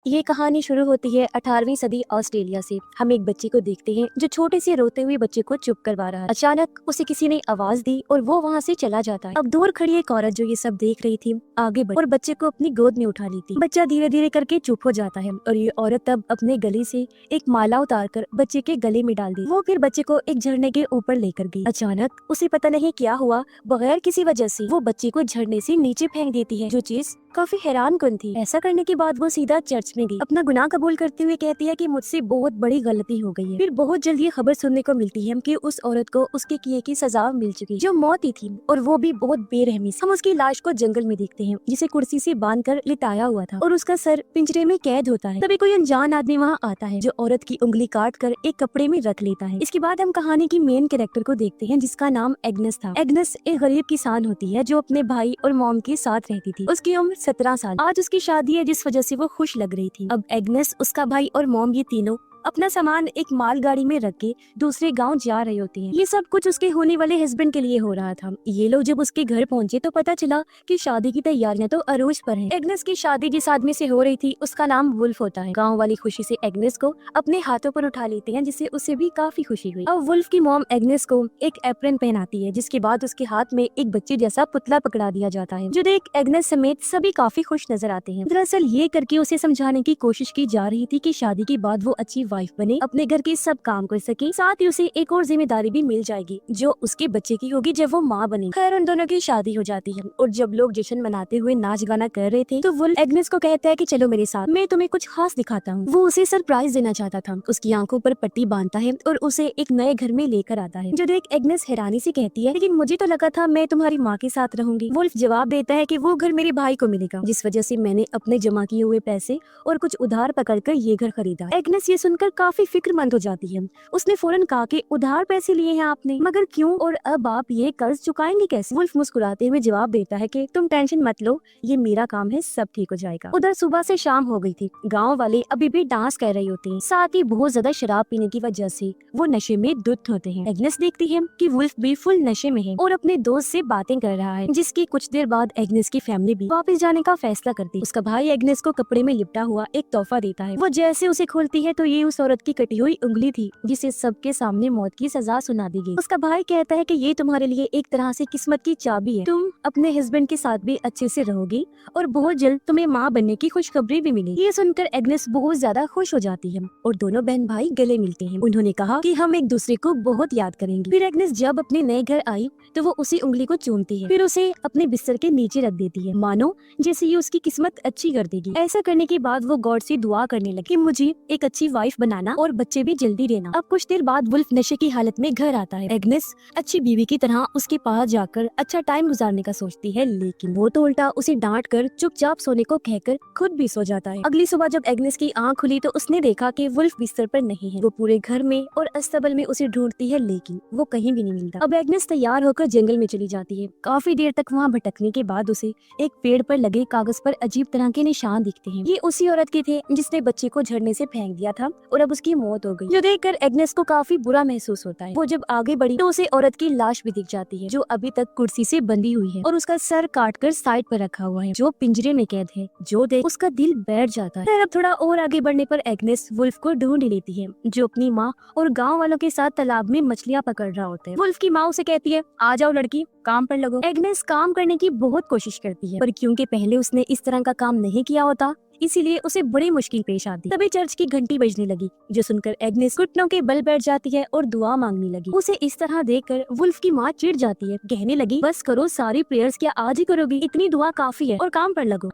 ये कहानी शुरू होती है 18वीं सदी ऑस्ट्रेलिया से। हम एक बच्चे को देखते हैं जो छोटे से रोते हुए बच्चे को चुप करवा रहा है। अचानक उसे किसी ने आवाज दी और वो वहाँ से चला जाता है। अब दूर खड़ी एक औरत जो ये सब देख रही थी आगे बढ़ी और बच्चे को अपनी गोद में उठा लेती। बच्चा धीरे धीरे करके चुप हो जाता है और ये औरत तब अपने गले से एक माला उतार कर बच्चे के गले में डाल दी। वो फिर बच्चे को एक झरने के ऊपर लेकर गई। अचानक उसे पता नहीं क्या हुआ, बगैर किसी वजह से वो बच्चे को झरने से नीचे फेंक देती है, जो चीज काफी हैरान कन थी। ऐसा करने के बाद वो सीधा चर्च में गई। अपना गुनाह कबूल करते हुए कहती है कि मुझसे बहुत बड़ी गलती हो गई है। फिर बहुत जल्द ये खबर सुनने को मिलती है कि उस औरत को उसके किए की सजा मिल चुकी, जो मौत ही थी, और वो भी बहुत बेरहमी से। हम उसकी लाश को जंगल में देखते हैं, जिसे कुर्सी से बांधकर लिटाया हुआ था और उसका सर पिंजरे में कैद होता है। तभी कोई अनजान आदमी वहाँ आता है, जो औरत की उंगली काट कर एक कपड़े में रख लेता है। इसके बाद हम कहानी की मेन कैरेक्टर को देखते हैं, जिसका नाम एग्नेस था। एग्नेस एक गरीब किसान होती है जो अपने भाई और मॉम के साथ रहती थी। उसकी उम्र 17 साल। आज उसकी शादी है, जिस वजह से वो खुश लग रही थी। अब एग्नेस, उसका भाई और मॉम, ये तीनों अपना सामान एक मालगाड़ी में रख के दूसरे गांव जा रहे होते हैं। ये सब कुछ उसके होने वाले हस्बैंड के लिए हो रहा था। ये लोग जब उसके घर पहुंचे तो पता चला कि शादी की तैयारियां तो अरूज पर हैं। एग्नेस की शादी जिस आदमी से हो रही थी उसका नाम वुल्फ होता है। गांव वाली खुशी से एग्नेस को अपने हाथों पर उठा लेते हैं, जिससे उसे भी काफी खुशी हुई। अब वुल्फ की मॉम एग्नेस को एक एप्रन पहनाती है, जिसके बाद उसके हाथ में एक बच्चे जैसा पुतला पकड़ा दिया जाता है, जो देख एग्नेस समेत सभी काफी खुश नजर आते हैं। दरअसल ये करके उसे समझाने की कोशिश की जा रही थी कि शादी के बाद वो अच्छी वाइफ बने, अपने घर के सब काम कर सके, साथ ही उसे एक और जिम्मेदारी भी मिल जाएगी जो उसके बच्चे की होगी जब वो माँ बने। खैर, उन दोनों की शादी हो जाती है और जब लोग जश्न मनाते हुए नाच गाना कर रहे थे तो वुल्फ एग्नेस को कहता है कि चलो मेरे साथ, मैं तुम्हें कुछ खास दिखाता हूँ। वो उसे सरप्राइज देना चाहता था। उसकी आंखों पर पट्टी बांधता है और उसे एक नए घर में लेकर आता है, जो देख एग्नेस हैरानी से कहती है, लेकिन मुझे तो लगा था मैं तुम्हारी माँ के साथ रहूंगी। वुल्फ जवाब देता है कि वो घर मेरे भाई को मिलेगा, जिस वजह से मैंने अपने जमा किए हुए पैसे और कुछ उधार पकड़कर ये घर खरीदा। एग्नेस ये सुनकर काफी फिक्रमंद हो जाती है। उसने फौरन कहा कि उधार पैसे लिए हैं आपने, मगर क्यों, और अब आप ये कर्ज चुकाएंगे कैसे? वुल्फ मुस्कुराते हुए जवाब देता है कि तुम टेंशन मत लो, ये मेरा काम है, सब ठीक हो जाएगा। उधर सुबह से शाम हो गई थी। गांव वाले अभी भी डांस कर रहे होते हैं, साथ ही बहुत ज्यादा शराब पीने की वजह से वो नशे में धुत होते हैं। एग्नेस देखती है कि वुल्फ भी फुल नशे में है और अपने दोस्त से बातें कर रहा है, जिसकी कुछ देर बाद एग्नेस की फैमिली भी वापस जाने का फैसला करती है। उसका भाई एग्नेस को कपड़े में लिपटा हुआ एक तोहफा देता है। वो जैसे उसे खोलती है तो ये उस औरत की कटी हुई उंगली थी, जिसे सबके सामने मौत की सजा सुना दी गई। उसका भाई कहता है कि ये तुम्हारे लिए एक तरह से किस्मत की चाबी है, तुम अपने हस्बैंड के साथ भी अच्छे से रहोगी और बहुत जल्द तुम्हें माँ बनने की खुशखबरी भी मिलेगी। ये सुनकर एग्नेस बहुत ज्यादा खुश हो जाती है और दोनों बहन भाई गले मिलते हैं। उन्होंने कहा कि हम एक दूसरे को बहुत याद करेंगे। फिर एग्नेस जब अपने नए घर आई तो वो उसी उंगली को चूमती है, फिर उसे अपने बिस्तर के नीचे रख देती है, मानो जैसे ये उसकी किस्मत अच्छी कर देगी। ऐसा करने के बाद वो गॉड से दुआ करने लगी, मुझे एक अच्छी वाइफ बनाना और बच्चे भी जल्दी देना। अब कुछ देर बाद वुल्फ नशे की हालत में घर आता है। एग्नेस अच्छी बीवी की तरह उसके पास जाकर अच्छा टाइम गुजारने का सोचती है, लेकिन वो तो उल्टा उसे डांट कर चुपचाप सोने को कहकर खुद भी सो जाता है। अगली सुबह जब एग्नेस की आंख खुली तो उसने देखा कि वुल्फ बिस्तर पर नहीं है। वो पूरे घर में और अस्तबल में उसे ढूंढती है, लेकिन वो कहीं भी नहीं मिलता। अब एग्नेस तैयार होकर जंगल में चली जाती है। काफी देर तक वहाँ भटकने के बाद उसे एक पेड़ पर लगे कागज पर अजीब तरह के निशान दिखते हैं। ये उसी औरत के थे जिसने बच्चे को झरने से फेंक दिया था और अब उसकी मौत हो गई, जो देखकर एग्नेस को काफी बुरा महसूस होता है। वो जब आगे बढ़ी तो उसे औरत की लाश भी दिख जाती है, जो अभी तक कुर्सी से बंधी हुई है और उसका सर काटकर साइड पर रखा हुआ है, जो पिंजरे में कैद है। जो देख उसका दिल बैठ जाता है। अब थोड़ा और आगे बढ़ने पर एग्नेस वुल्फ को ढूंढ लेती है, जो अपनी माँ और गाँव वालों के साथ तालाब में मछलियाँ पकड़ रहा होता है। वुल्फ की माँ उसे कहती है, आ जाओ लड़की, काम पर लगो। एग्नेस काम करने की बहुत कोशिश करती है, पर क्योंकि पहले उसने इस तरह का काम नहीं किया होता, इसीलिए उसे बड़ी मुश्किल पेश आती। तभी चर्च की घंटी बजने लगी, जो सुनकर एग्नेस घुटनों के बल बैठ जाती है और दुआ मांगने लगी। उसे इस तरह देखकर वुल्फ की माँ चिढ़ जाती है, कहने लगी, बस करो, सारी प्रेयर्स क्या आज ही करोगी? इतनी दुआ काफी है और काम पर लगो।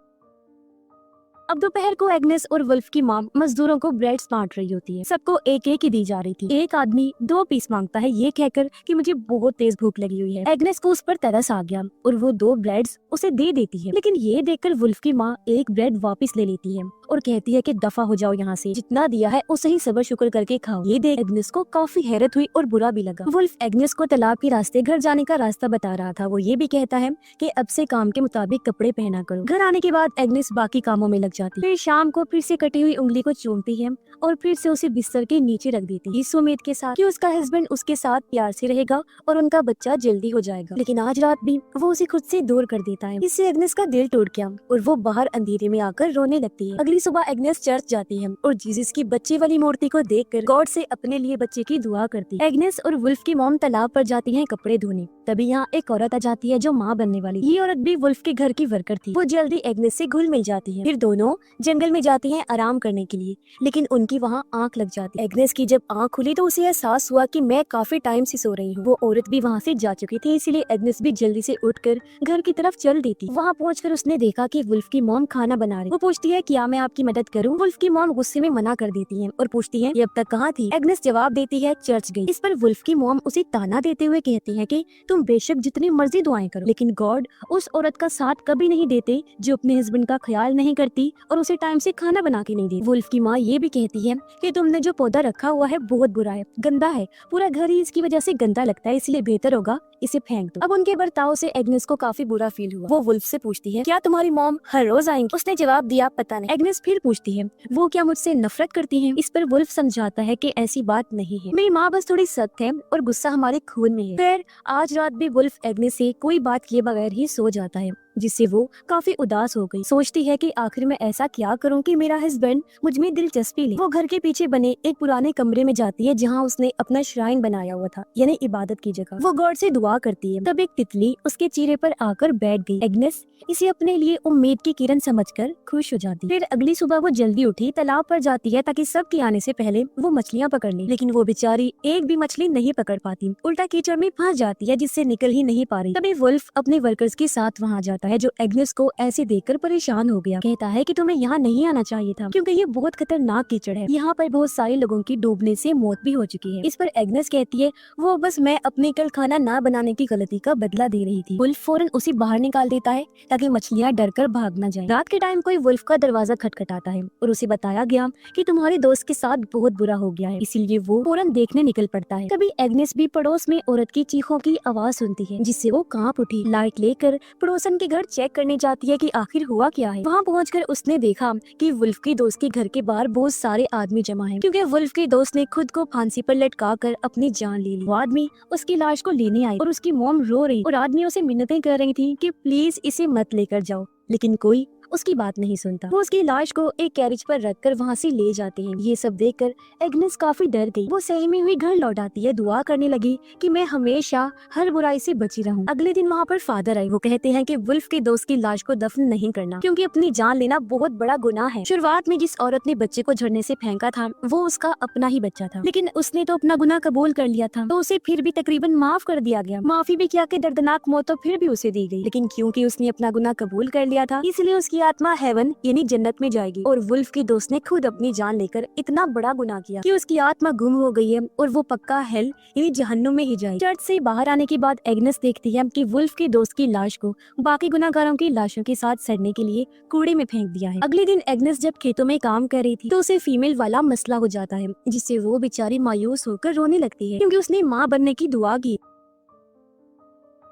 अब दोपहर को एग्नेस और वुल्फ की माँ मजदूरों को ब्रेड्स बांट रही होती है। सबको एक एक ही दी जा रही थी। एक आदमी 2 पीस मांगता है, ये कहकर कि मुझे बहुत तेज भूख लगी हुई है। एग्नेस को उस पर तरस आ गया और वो 2 ब्रेड्स उसे दे देती है, लेकिन ये देखकर वुल्फ की माँ एक ब्रेड वापस ले लेती है और कहती है कि दफा हो जाओ यहाँ से, जितना दिया है उसे ही सब्र शुक्र करके खाओ। ये देख एग्नेस को काफी हैरत हुई और बुरा भी लगा। वुल्फ एग्नेस को तालाब के रास्ते घर जाने का रास्ता बता रहा था। वो ये भी कहता है कि अब से काम के मुताबिक कपड़े पहना करो। घर आने के बाद एग्नेस बाकी कामों में लग जाती है। फिर शाम को फिर से कटी हुई उंगली को चूमती है और फिर से उसे बिस्तर के नीचे रख देती है, इस उम्मीद के साथ कि उसका हस्बैंड उसके साथ प्यार से रहेगा और उनका बच्चा जल्दी हो जाएगा। लेकिन आज रात भी वो उसे खुद से दूर कर देता है। इससे एग्नेस का दिल टूट गया और वो बाहर अंधेरे में आकर रोने लगती है। अगली सुबह एग्नेस चर्च जाती है और जीसस की बच्चे वाली मूर्ति को देखकर गॉड से अपने लिए बच्चे की दुआ करती है। एग्नेस और वुल्फ की मॉम तालाब पर जाती है कपड़े धोने। तभी यहाँ एक औरत आ जाती है जो माँ बनने वाली। ये औरत भी वुल्फ के घर की वर्कर थी। वो जल्दी एग्नेस से घुल मिल जाती है। फिर दोनों जंगल में जाती हैं आराम करने के लिए, लेकिन उनकी वहाँ आंख लग जाती है। एग्नेस की जब आंख खुली तो उसे एहसास हुआ कि मैं काफी टाइम से सो रही हूँ। वो औरत भी वहाँ से जा चुकी थी, इसीलिए एग्नेस भी जल्दी से उठकर घर की तरफ चल दी थी। वहाँ पहुंचकर उसने देखा कि वुल्फ की मॉम खाना बना रही। वो पूछती है क्या मैं आपकी मदद करूँ? वुल्फ की मॉम गुस्से में मना कर देती है और पूछती है ये अब तक कहाँ थी? एग्नेस जवाब देती है चर्च गई। इस पर वुल्फ की मॉम उसे ताना देते हुए कहती है कि तुम बेशक जितनी मर्जी दुआएं करो, लेकिन गॉड उस औरत का साथ कभी नहीं देते जो अपने हस्बैंड का ख्याल नहीं करती और उसे टाइम से खाना बना के नहीं देती। वुल्फ की माँ ये भी कहती है कि तुमने जो पौधा रखा हुआ है बहुत बुरा है, गंदा है, पूरा घर ही इसकी वजह से गंदा लगता है, इसलिए बेहतर होगा इसे फेंक दो। अब उनके बर्ताव से एग्नेस को काफी बुरा फील हुआ। वो वुल्फ से पूछती है क्या तुम्हारी मॉम हर रोज आएंगी? उसने जवाब दिया पता नहीं। एग्नेस फिर पूछती है वो क्या मुझसे नफरत करती है? इस पर वुल्फ समझाता है कि ऐसी बात नहीं है, मेरी माँ बस थोड़ी सख्त है और गुस्सा हमारे खून में है। फिर आज रात भी वुल्फ एग्नेस से कोई बात किए बगैर ही सो जाता है, जिससे वो काफी उदास हो गई। सोचती है कि आखिर मैं ऐसा क्या करूं कि मेरा हस्बैंड मुझ में दिलचस्पी ले। वो घर के पीछे बने एक पुराने कमरे में जाती है जहां उसने अपना श्राइन बनाया हुआ था, यानी इबादत की जगह। वो गॉड से दुआ करती है। तब एक तितली उसके चेहरे पर आकर बैठ गई। एग्नेस इसे अपने लिए उम्मीद की किरण समझकर खुश हो जाती। फिर अगली सुबह वो जल्दी उठी, तालाब पर जाती है ताकि सबके आने से पहले वो मछलियाँ पकड़ ले, लेकिन वो बेचारी एक भी मछली नहीं पकड़ पाती, उल्टा कीचड़ में फंस जाती है जिससे निकल ही नहीं पा रही। तभी वुल्फ अपने वर्कर्स के साथ वहाँ जाता है जो एग्नेस को ऐसे देखकर परेशान हो गया। कहता है कि तुम्हें यहाँ नहीं आना चाहिए था क्योंकि ये बहुत खतरनाक कीचड़ है, यहाँ पर बहुत सारे लोगों की डूबने से मौत भी हो चुकी है। इस पर एग्नेस कहती है वो बस मैं अपने कल खाना ना बनाने की गलती का बदला दे रही थी। वुल्फ फौरन उसे बाहर निकाल देता है ताकि मछलियाँ डरकर भाग न जाएं। रात के टाइम कोई वुल्फ का दरवाजा खटखटाता है और उसे बताया गया कि तुम्हारे दोस्त के साथ बहुत बुरा हो गया है, इसीलिए वो फौरन देखने निकल पड़ता है। तभी एग्नेस भी पड़ोस में औरत की चीखों की आवाज सुनती है जिससे वो कांप उठी। लाइट लेकर पड़ोसन के घर चेक करने जाती है कि आखिर हुआ क्या है। वहाँ पहुंचकर उसने देखा कि वुल्फ की दोस्त के घर के बाहर बहुत सारे आदमी जमा हैं, क्योंकि वुल्फ की दोस्त ने खुद को फांसी पर लटका कर अपनी जान ले ली। वो आदमी उसकी लाश को लेने आई और उसकी मॉम रो रही और आदमियों से मिन्नतें कर रही थी कि प्लीज इसे मत लेकर जाओ, लेकिन कोई उसकी बात नहीं सुनता। वो उसकी लाश को एक कैरेज पर रखकर वहाँ से ले जाते हैं। ये सब देखकर एग्नेस काफी डर गई। वो सहमी हुई घर लौट आती है, दुआ करने लगी कि मैं हमेशा हर बुराई से बची रहूं। अगले दिन वहाँ पर फादर आए। वो कहते हैं कि वुल्फ के दोस्त की लाश को दफन नहीं करना क्योंकि अपनी जान लेना बहुत बड़ा गुनाह है। शुरुआत में जिस औरत ने बच्चे को झरने से फेंका था वो उसका अपना ही बच्चा था, लेकिन उसने तो अपना गुनाह कबूल कर लिया था, तो उसे फिर भी तकरीबन माफ कर दिया गया। माफी भी किया कि दर्दनाक मौत तो फिर भी उसे दी गई, लेकिन क्योंकि उसने अपना गुनाह कबूल कर लिया था इसलिए उसकी आत्मा हेवन यानी जन्नत में जाएगी। और वुल्फ की दोस्त ने खुद अपनी जान लेकर इतना बड़ा गुनाह किया कि उसकी आत्मा गुम हो गई है और वो पक्का हेल यानी जहन्नुम में ही जाएगी। चर्च से बाहर आने के बाद एग्नेस देखती है कि वुल्फ की दोस्त की लाश को बाकी गुनाहगारों की लाशों के साथ सड़ने के लिए कूड़े में फेंक दिया है। अगले दिन एग्नेस जब खेतों में काम कर रही थी तो उसे फीमेल वाला मसला हो जाता है, जिससे वो बेचारी मायूस होकर रोने लगती है क्योंकि उसने माँ बनने की दुआ की।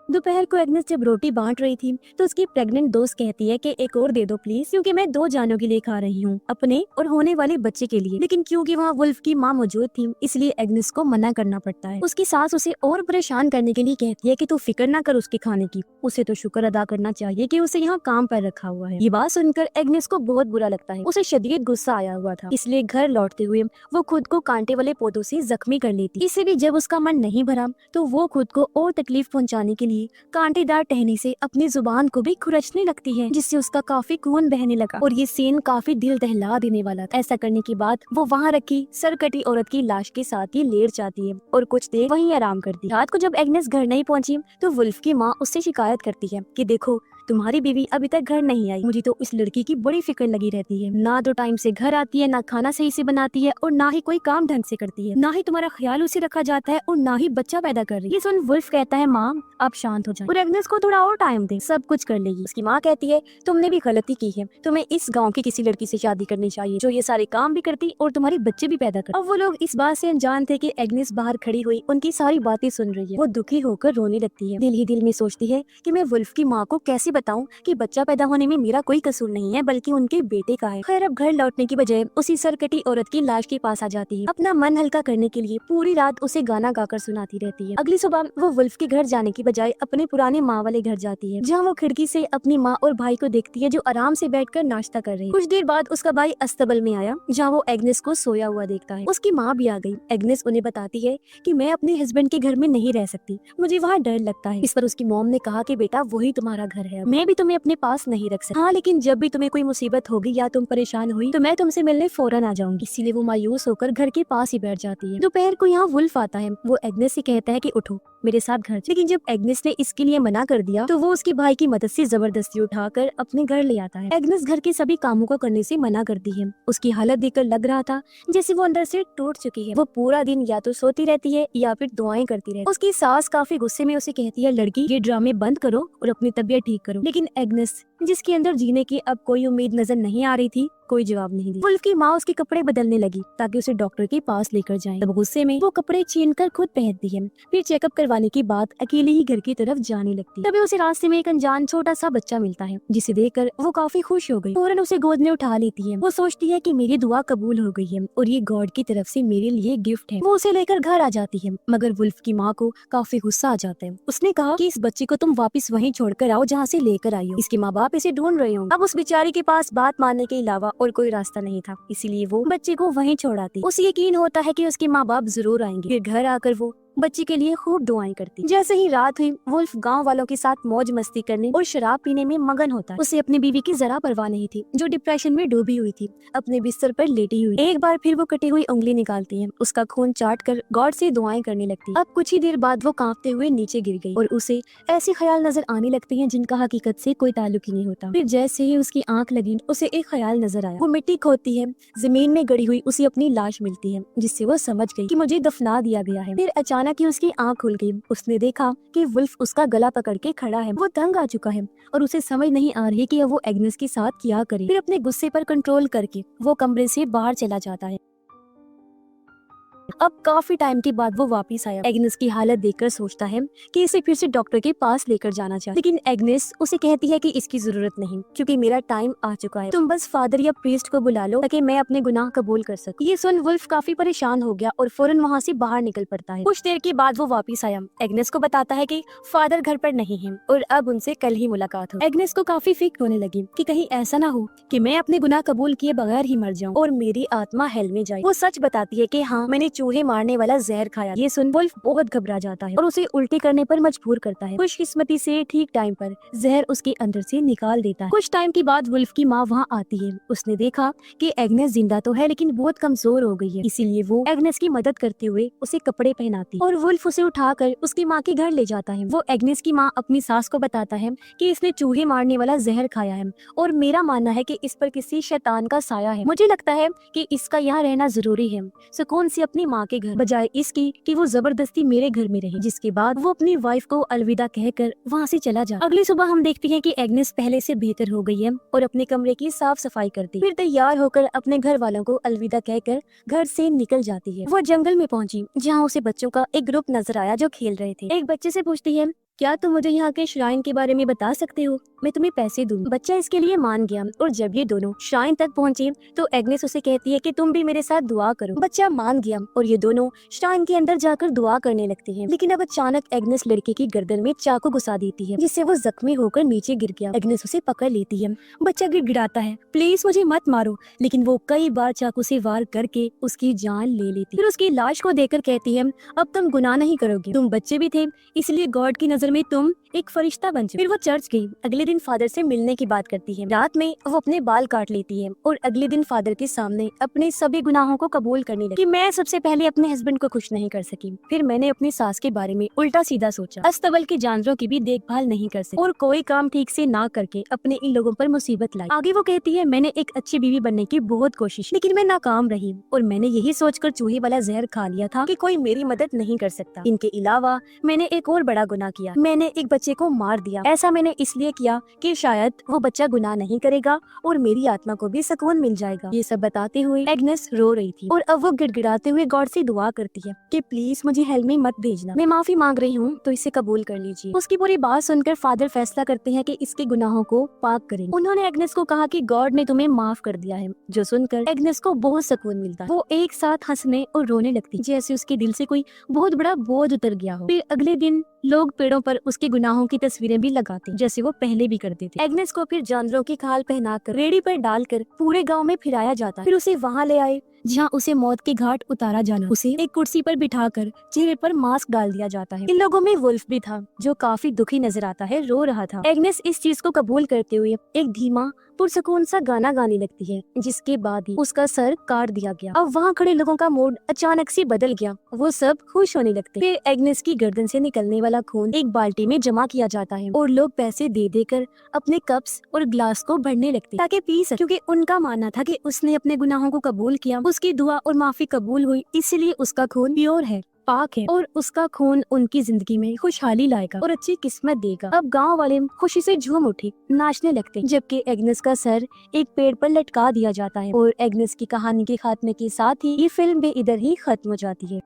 दोपहर को एग्नेस जब रोटी बांट रही थी तो उसकी प्रेग्नेंट दोस्त कहती है कि एक और दे दो प्लीज, क्योंकि मैं 2 जानों के लिए खा रही हूँ, अपने और होने वाले बच्चे के लिए। लेकिन क्योंकि वहाँ वुल्फ की माँ मौजूद थी इसलिए एग्नेस को मना करना पड़ता है। उसकी सास उसे और परेशान करने के लिए कहती है कि तू फिक्र ना कर उसके खाने की, उसे तो शुक्र अदा करना चाहिए कि उसे यहाँ काम पर रखा हुआ है। ये बात सुनकर एग्नेस को बहुत बुरा लगता है। उसे शदीद गुस्सा आया हुआ था, इसलिए घर लौटते हुए वो खुद को कांटे वाले पौधों से जख्मी कर लेती। इससे भी जब उसका मन नहीं भरा तो वो खुद को और तकलीफ पहुँचाने के लिए कांटेदार टहनी से अपनी जुबान को भी खुरचने लगती है, जिससे उसका काफी खून बहने लगा और ये सीन काफी दिल दहला देने वाला था। ऐसा करने के बाद वो वहाँ रखी सरकटी औरत की लाश के साथ ही लेट जाती है और कुछ देर वहीं आराम करती है। रात को जब एग्नेस घर नहीं पहुंची तो वुल्फ की माँ उससे शिकायत करती है कि देखो तुम्हारी बीवी अभी तक घर नहीं आई, मुझे तो इस लड़की की बड़ी फिक्र लगी रहती है, ना तो टाइम से घर आती है, ना खाना सही से बनाती है और ना ही कोई काम ढंग से करती है, ना ही तुम्हारा ख्याल उसे रखा जाता है और ना ही बच्चा पैदा कर रही है। ये सुन वुल्फ कहता है माँ आप शांत हो जाएं और एग्नेस को थोड़ा और टाइम दे, सब कुछ कर लेगी। उसकी माँ कहती है तुमने भी गलती की है, तुम्हें इस गाँव की किसी लड़की से शादी करनी चाहिए जो ये सारे काम भी करती और तुम्हारे बच्चे भी पैदा करती। अब वो लोग इस बात से अनजान थे कि एग्नेस बाहर खड़ी हुई उनकी सारी बातें सुन रही है। वो दुखी होकर रोने लगती है, दिल ही दिल में सोचती है कि मैं वुल्फ की माँ को कैसे बताऊं कि बच्चा पैदा होने में मेरा कोई कसूर नहीं है, बल्कि उनके बेटे का है। खैर, अब घर लौटने की बजाय उसी सरकटी औरत की लाश के पास आ जाती है। अपना मन हल्का करने के लिए पूरी रात उसे गाना गाकर सुनाती रहती है। अगली सुबह वो वुल्फ के घर जाने की बजाय अपने पुराने माँ वाले घर जाती है, जहाँ वो खिड़की से अपनी माँ और भाई को देखती है जो आराम से बैठकर नाश्ता कर रहे हैं। कुछ देर बाद उसका भाई अस्तबल में आया, जहाँ वो एग्नेस को सोया हुआ देखता है। उसकी माँ भी आ गई। एग्नेस उन्हें बताती है कि मैं अपने हस्बैंड के घर में नहीं रह सकती, मुझे वहाँ डर लगता है। इस पर उसकी मॉम ने कहा कि बेटा वही तुम्हारा घर है, मैं भी तुम्हें अपने पास नहीं रख सकती। हाँ, लेकिन जब भी तुम्हें कोई मुसीबत होगी या तुम परेशान हुई तो मैं तुमसे मिलने फौरन आ जाऊंगी। इसीलिए वो मायूस होकर घर के पास ही बैठ जाती है। दोपहर को यहाँ वुल्फ आता है। वो एग्नेस से कहता है कि उठो, मेरे साथ घर। लेकिन जब एग्नेस ने इसके लिए मना कर दिया तो वो उसके भाई की मदद से जबरदस्ती उठाकर अपने घर ले आता है। एग्नेस घर के सभी कामों को करने से मना करती है। उसकी हालत देखकर लग रहा था जैसे वो अंदर से टूट चुकी है। वो पूरा दिन या तो सोती रहती है या फिर दुआएं करती रहती है। उसकी सास काफी गुस्से में उसे कहती है, लड़की ये ड्रामे बंद करो और अपनी तबीयत ठीक करो। लेकिन एग्नेस, जिसके अंदर जीने की अब कोई उम्मीद नजर नहीं आ रही थी, कोई जवाब नहीं दी। वुल्फ की माँ उसके कपड़े बदलने लगी ताकि उसे डॉक्टर के पास लेकर जाए। तब गुस्से में वो कपड़े छीनकर खुद पहनती है। फिर चेकअप करवाने के बाद अकेले ही घर की तरफ जाने लगती है। तभी उसे रास्ते में एक अनजान छोटा सा बच्चा मिलता है, जिसे देखकर वो काफी खुश हो गई। फौरन उसे गोद में उठा लेती है। वो सोचती है कि मेरी दुआ कबूल हो गई है और ये गॉड की तरफ से मेरे लिए गिफ्ट है। वो उसे लेकर घर आ जाती है, मगर वुल्फ की माँ को काफी गुस्सा आ जाता है। उसने कहा कि इस बच्चे को तुम वापस वहीं छोड़कर आओ जहाँ से लेकर आई हो। इसके माँ बाप इसे ढूंढ रहे हो। अब उस बेचारी के पास बात मानने के अलावा और कोई रास्ता नहीं था, इसीलिए वो बच्चे को वहीं छोड़ाती। उसे यकीन होता है कि उसके माँ बाप जरूर आएंगे। फिर घर आकर वो बच्चे के लिए खूब दुआएं करती। जैसे ही रात हुई, वुल्फ गांव वालों के साथ मौज मस्ती करने और शराब पीने में मगन होता है। उसे अपनी बीवी की जरा परवाह नहीं थी, जो डिप्रेशन में डूबी हुई थी, अपने बिस्तर पर लेटी हुई। एक बार फिर वो कटी हुई उंगली निकालती है, उसका खून चाट कर गॉड से दुआएं करने लगती। अब कुछ ही देर बाद वो कांपते हुए नीचे गिर गई और उसे ऐसे ख्याल नजर आने लगते हैं जिनका हकीकत से कोई ताल्लुक ही नहीं होता। फिर जैसे ही उसकी आंख लगी, उसे एक ख्याल नजर आया। वो मिट्टी खोदती है, जमीन में गड़ी हुई उसे अपनी लाश मिलती है, जिससे वो समझ गई कि मुझे दफना दिया गया है। फिर अचानक ही उसकी आंख खुल गई। उसने देखा कि वुल्फ उसका गला पकड़ के खड़ा है। वो तंग आ चुका है और उसे समझ नहीं आ रही कि वो एग्नेस के साथ क्या करे। फिर अपने गुस्से पर कंट्रोल करके वो कमरे से बाहर चला जाता है। अब काफी टाइम के बाद वो वापस आया। एग्नेस की हालत देखकर सोचता है कि इसे फिर से डॉक्टर के पास लेकर जाना चाहिए, लेकिन एग्नेस उसे कहती है कि इसकी जरूरत नहीं, क्योंकि मेरा टाइम आ चुका है। तुम बस फादर या प्रीस्ट को बुला लो ताकि मैं अपने गुनाह कबूल कर सकूं। ये सुन वुल्फ काफी परेशान हो गया और फौरन वहाँ से बाहर निकल पड़ता है। कुछ देर के बाद वो वापस आया। एग्नेस को बताता है कि फादर घर पर नहीं है और अब उनसे कल ही मुलाकात हो। एग्नेस को काफी फिक्र होने लगी कि कहीं ऐसा ना हो कि मैं अपने गुनाह कबूल किए बगैर ही मर जाऊं और मेरी आत्मा हेल में जाए। वो सच बताती है कि हाँ, मैंने चूहे मारने वाला जहर खाया। ये सुन वुल्फ बहुत घबरा जाता है और उसे उल्टी करने पर मजबूर करता है। खुशकिस्मती से ठीक टाइम पर जहर उसके अंदर से निकाल देता है। कुछ टाइम के बाद वुल्फ की माँ वहाँ आती है। उसने देखा कि एग्नेस जिंदा तो है लेकिन बहुत कमजोर हो गई है, इसीलिए वो एग्नेस की मदद करते हुए उसे कपड़े पहनाती और वुल्फ उसे उठाकर उसकी माँ के घर ले जाता है। वो एग्नेस की माँ अपनी सास को बताता है कि इसने चूहे मारने वाला जहर खाया है और मेरा मानना है कि इस पर किसी शैतान का साया है। मुझे लगता है कि इसका यहाँ रहना जरूरी है, सुकून से अपनी माँ के घर, बजाय इसकी कि वो जबरदस्ती मेरे घर में रही। जिसके बाद वो अपनी वाइफ को अलविदा कहकर वहाँ से चला जाता। अगली सुबह हम देखते हैं कि एग्नेस पहले से बेहतर हो गई है और अपने कमरे की साफ सफाई करती, फिर तैयार होकर अपने घर वालों को अलविदा कहकर घर से निकल जाती है। वो जंगल में पहुंची, जहाँ उसे बच्चों का एक ग्रुप नजर आया जो खेल रहे थे। एक बच्चे से पूछती है, क्या तुम मुझे यहाँ के श्राइन के बारे में बता सकते हो, मैं तुम्हें पैसे दूँ। बच्चा इसके लिए मान गया और जब ये दोनों श्राइन तक पहुँचे तो एग्नेस उसे कहती है कि तुम भी मेरे साथ दुआ करो। बच्चा मान गया और ये दोनों श्राइन के अंदर जाकर दुआ करने लगती हैं। लेकिन अब अचानक एग्नेस लड़के की गर्दन में चाकू घुसा देती है, जिससे वो जख्मी होकर नीचे गिर गया। एग्नेस उसे पकड़ लेती है। बच्चा गिड़गिड़ाता है, प्लीज मुझे मत मारो, लेकिन वो कई बार चाकू से वार करके उसकी जान ले लेती। फिर उसकी लाश को देखकर कहती है, अब तुम गुनाह नहीं करोगे, तुम बच्चे भी थे, इसलिए गॉड की नजर में तुम एक फरिश्ता बन चुके। फिर वो चर्च गई। अगले दिन फादर से मिलने की बात करती है। रात में वो अपने बाल काट लेती है और अगले दिन फादर के सामने अपने सभी गुनाहों को कबूल करने लगी कि मैं सबसे पहले अपने हस्बैंड को खुश नहीं कर सकी। फिर मैंने अपनी सास के बारे में उल्टा सीधा सोचा, अस्तबल के जानवरों की भी देखभाल नहीं कर सकी और कोई काम ठीक से ना करके अपने इन लोगों पर मुसीबत लाई। आगे वो कहती है, मैंने एक अच्छी बीवी बनने की बहुत कोशिश, लेकिन मैं नाकाम रही और मैंने यही सोचकर चूहे वाला जहर खा लिया था कि कोई मेरी मदद नहीं कर सकता। इनके अलावा मैंने एक और बड़ा गुनाह किया, मैंने एक बच्चे को मार दिया, ऐसा मैंने इसलिए किया कि शायद वो बच्चा गुनाह नहीं करेगा और मेरी आत्मा को भी सुकून मिल जाएगा। ये सब बताते हुए एग्नेस रो रही थी और अब वो गिड़गिड़ाते हुए गॉड से दुआ करती है कि प्लीज मुझे हेल में मत भेजना, मैं माफी मांग रही हूँ तो इसे कबूल कर लीजिए। उसकी पूरी बात सुनकर फादर फैसला करते हैं कि इसके गुनाहों को पाक करें। उन्होंने एग्नेस को कहा कि गॉड ने तुम्हें माफ कर दिया है, जो सुनकर एग्नेस को बहुत सुकून मिलता है। वो एक साथ हंसने और रोने लगती, जैसे उसके दिल से कोई बहुत बड़ा बोझ उतर गया हो। फिर अगले दिन लोग पेड़ों पर उसके गुनाहों की तस्वीरें भी लगाते, जैसे वो पहले भी करते थे। एग्नेस को फिर जानवरों की खाल पहनाकर रेडी पर डालकर पूरे गांव में फिराया जाता है। फिर उसे वहां ले आए जहाँ उसे मौत के घाट उतारा जाना। उसे एक कुर्सी पर बिठाकर चेहरे पर मास्क डाल दिया जाता है। इन लोगों में वुल्फ भी था, जो काफी दुखी नजर आता है, रो रहा था। एग्नेस इस चीज को कबूल करते हुए एक धीमा पुरसकून सा गाना गाने लगती है, जिसके बाद ही उसका सर काट दिया गया। अब वहाँ खड़े लोगों का मूड अचानक से बदल गया, वो सब खुश होने लगते। फिर एग्नेस की गर्दन से निकलने वाला खून एक बाल्टी में जमा किया जाता है और लोग पैसे दे देकर अपने कप्स और ग्लास को भरने लगते ताकि पी सके, क्योंकि उनका मानना था कि उसने अपने गुनाहों को कबूल किया, उसकी दुआ और माफी कबूल हुई, इसलिए उसका खून प्योर है, पाक है और उसका खून उनकी जिंदगी में खुशहाली लाएगा और अच्छी किस्मत देगा। अब गांव वाले खुशी से झूम उठे, नाचने लगते, जबकि एग्नेस का सर एक पेड़ पर लटका दिया जाता है। और एग्नेस की कहानी के खात्मे के साथ ही ये फिल्म भी इधर ही खत्म हो जाती है।